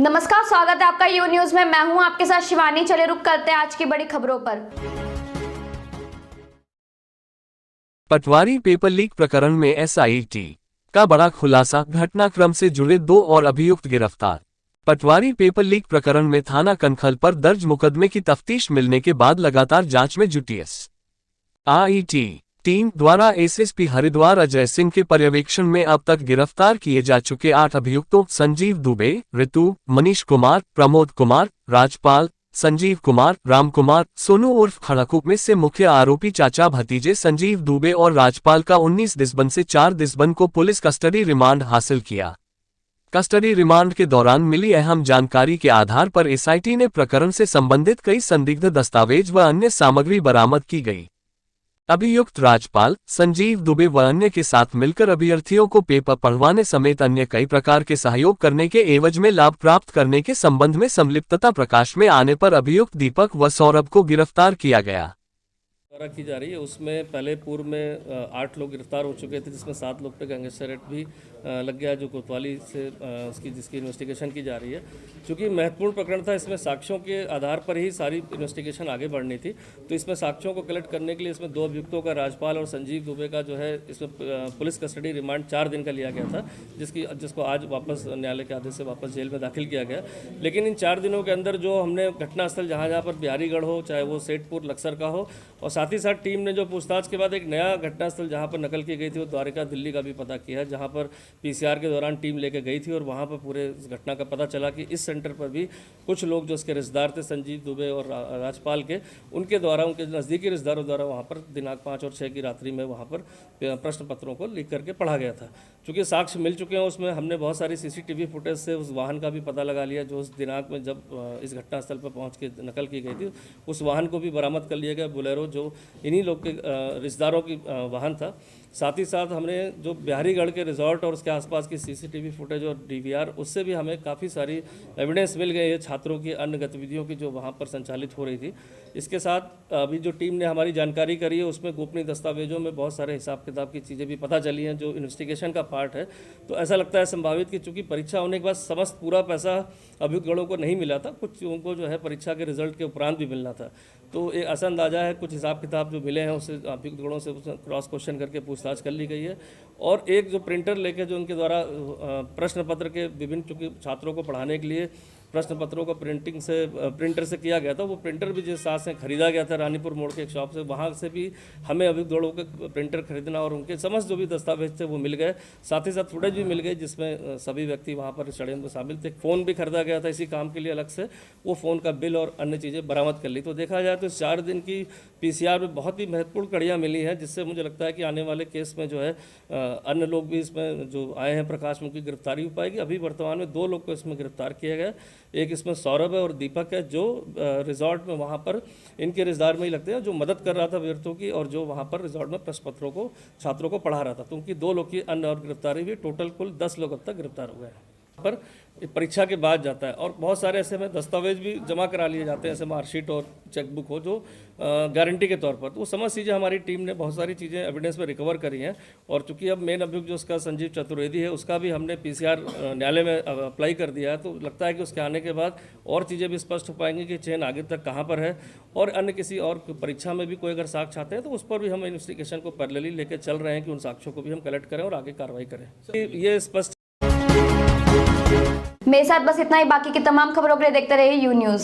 नमस्कार, स्वागत है आपका यू न्यूज में। मैं हूं आपके साथ शिवानी। चले रुक करते हैं आज की बड़ी खबरों पर। पटवारी पेपर लीक प्रकरण में एसआईटी का बड़ा खुलासा, घटनाक्रम से जुड़े 2 और अभियुक्त गिरफ्तार। पटवारी पेपर लीक प्रकरण में थाना कनखल पर दर्ज मुकदमे की तफ्तीश मिलने के बाद लगातार जांच में जुटी एसआईटी टीम द्वारा एसएसपी हरिद्वार अजय सिंह के पर्यवेक्षण में अब तक गिरफ्तार किए जा चुके 8 अभियुक्तों संजीव दुबे, ऋतु, मनीष कुमार, प्रमोद कुमार, राजपाल, संजीव कुमार, राम कुमार, सोनू उर्फ खड़कू में से मुख्य आरोपी चाचा भतीजे संजीव दुबे और राजपाल का 19 दिसंबर से 4 दिसंबर को पुलिस कस्टडी रिमांड हासिल किया। कस्टडी रिमांड के दौरान मिली अहम जानकारी के आधार पर एसआईटी ने प्रकरण से संबंधित कई संदिग्ध दस्तावेज व अन्य सामग्री बरामद की गई। अभियुक्त राजपाल, संजीव दुबे व अन्य के साथ मिलकर अभ्यर्थियों को पेपर पढ़वाने समेत अन्य कई प्रकार के सहयोग करने के एवज में लाभ प्राप्त करने के संबंध में संलिप्तता प्रकाश में आने पर अभियुक्त दीपक व सौरभ को गिरफ्तार किया गया की जा रही है। उसमें पहले पूर्व में 8 लोग गिरफ्तार हो चुके थे, जिसमें 7 लोग पे गैंगस्टर एक्ट भी लग गया, जो कोतवाली से जिसकी इन्वेस्टिगेशन की जा रही है। चूँकि महत्वपूर्ण प्रकरण था, इसमें साक्ष्यों के आधार पर ही सारी इन्वेस्टिगेशन आगे बढ़नी थी, तो इसमें साक्ष्यों को कलेक्ट करने के लिए इसमें 2 अभियुक्तों का, राजपाल और संजीव दुबे का जो है इसमें पुलिस कस्टडी रिमांड 4 दिन का लिया गया था, जिसको आज वापस न्यायालय के आदेश से वापस जेल में दाखिल किया गया। लेकिन इन 4 दिनों के अंदर जो हमने घटनास्थल जहाँ पर बिहारीगढ़ हो, चाहे वो सेठपुर लक्सर का हो, और साथ ही साथ टीम ने जो पूछताछ के बाद एक नया घटनास्थल जहां पर नकल की गई थी वो द्वारका दिल्ली का भी पता किया है, जहां पर पीसीआर के दौरान टीम लेके गई थी और वहां पर पूरे घटना का पता चला कि इस सेंटर पर भी कुछ लोग जो उसके रिश्तेदार थे संजीव दुबे और राजपाल के, उनके द्वारा, उनके नज़दीकी रिश्तेदारों द्वारा वहाँ पर दिनांक 5 और 6 की रात्रि में वहाँ पर प्रश्न पत्रों को लीक करके पढ़ा गया था। चूँकि साक्ष्य मिल चुके हैं, उसमें हमने बहुत सारी सीसीटीवी फुटेज से उस वाहन का भी पता लगा लिया जो उस दिनांक में जब इस घटनास्थल पर पहुँच के नकल की गई थी, उस वाहन को भी बरामद कर लिया गया, बोलेरो, जो इन्हीं लोग के रिश्तेदारों की वाहन था। साथ ही साथ हमने जो बिहारीगढ़ के रिजॉर्ट और उसके आसपास की सीसीटीवी फुटेज और डीवीआर, उससे भी हमें काफ़ी सारी एविडेंस मिल गई है छात्रों की अन्य गतिविधियों की जो वहाँ पर संचालित हो रही थी। इसके साथ अभी जो टीम ने हमारी जानकारी करी है, उसमें गोपनीय दस्तावेजों में बहुत सारे हिसाब किताब की चीज़ें भी पता चली हैं जो इन्वेस्टिगेशन का पार्ट है। तो ऐसा लगता है संभावित कि चूँकि परीक्षा होने के बाद समस्त पूरा पैसा अभियुक्तगणों को नहीं मिला था, कुछ उनको जो है परीक्षा के रिजल्ट के उपरांत भी मिलना था। तो एक ऐसा अंदाजा है, कुछ हिसाब किताब जो मिले हैं उससे अभियुक्तगणों से क्रॉस क्वेश्चन करके पूछताछ कर ली गई है। और एक जो प्रिंटर लेके जो उनके द्वारा प्रश्न पत्र के विभिन्न, चूँकि छात्रों को पढ़ाने के लिए प्रश्न पत्रों का प्रिंटर से किया गया था, वो प्रिंटर भी जिस साथ से खरीदा गया था रानीपुर मोड़ के एक शॉप से, वहाँ से भी हमें अभियुक्तगणों के प्रिंटर खरीदना और उनके समस्त जो भी दस्तावेज थे वो मिल गए। साथ ही साथ फुटेज भी मिल गई जिसमें सभी व्यक्ति वहाँ पर षड्यंत्र में शामिल थे। फ़ोन भी खरीदा गया था इसी काम के लिए अलग से, वो फ़ोन का बिल और अन्य चीज़ें बरामद कर ली। तो देखा जाए तो 4 दिन की पीसीआर में बहुत ही महत्वपूर्ण कड़ियाँ मिली हैं, जिससे मुझे लगता है कि आने वाले केस में जो है अन्य लोग भी इसमें जो आए हैं प्रकाश में, उनकी गिरफ्तारी हो पाएगी। अभी वर्तमान में 2 लोग को इसमें गिरफ्तार किया गया। एक इसमें सौरभ है और दीपक है, जो रिजॉर्ट में वहाँ पर इनके रिश्तेदार में ही लगते हैं, जो मदद कर रहा था अभ्यर्थियों की और जो वहाँ पर रिजॉर्ट में प्रश्न पत्रों को छात्रों को पढ़ा रहा था। तो उनकी 2 लोग की अन्य और गिरफ्तारी हुई। टोटल कुल 10 लोग अब तक गिरफ्तार हो गए हैं। पर परीक्षा के बाद जाता है और बहुत सारे ऐसे में दस्तावेज भी जमा करा लिए जाते हैं, ऐसे मार्कशीट और चेकबुक हो जो गारंटी के तौर पर। तो वो समझ लीजिए हमारी टीम ने बहुत सारी चीज़ें एविडेंस में रिकवर करी हैं। और चूंकि अब मेन अभियुक्त जो उसका संजीव चतुर्वेदी है, उसका भी हमने पीसीआर न्यायालय में अप्लाई कर दिया है। तो लगता है कि उसके आने के बाद और चीज़ें भी स्पष्ट हो पाएंगी कि चेन आगे तक कहाँ पर है, और अन्य किसी और परीक्षा में भी कोई अगर साक्ष्य आते हैं तो उस पर भी हम इन्वेस्टिगेशन को पैरेलली लेकर चल रहे हैं कि उन साक्ष्यों को भी हम कलेक्ट करें और आगे कार्रवाई करें। ये स्पष्ट। मेरे साथ बस इतना ही। बाकी की तमाम खबरों के लिए देखते रहिए यू न्यूज।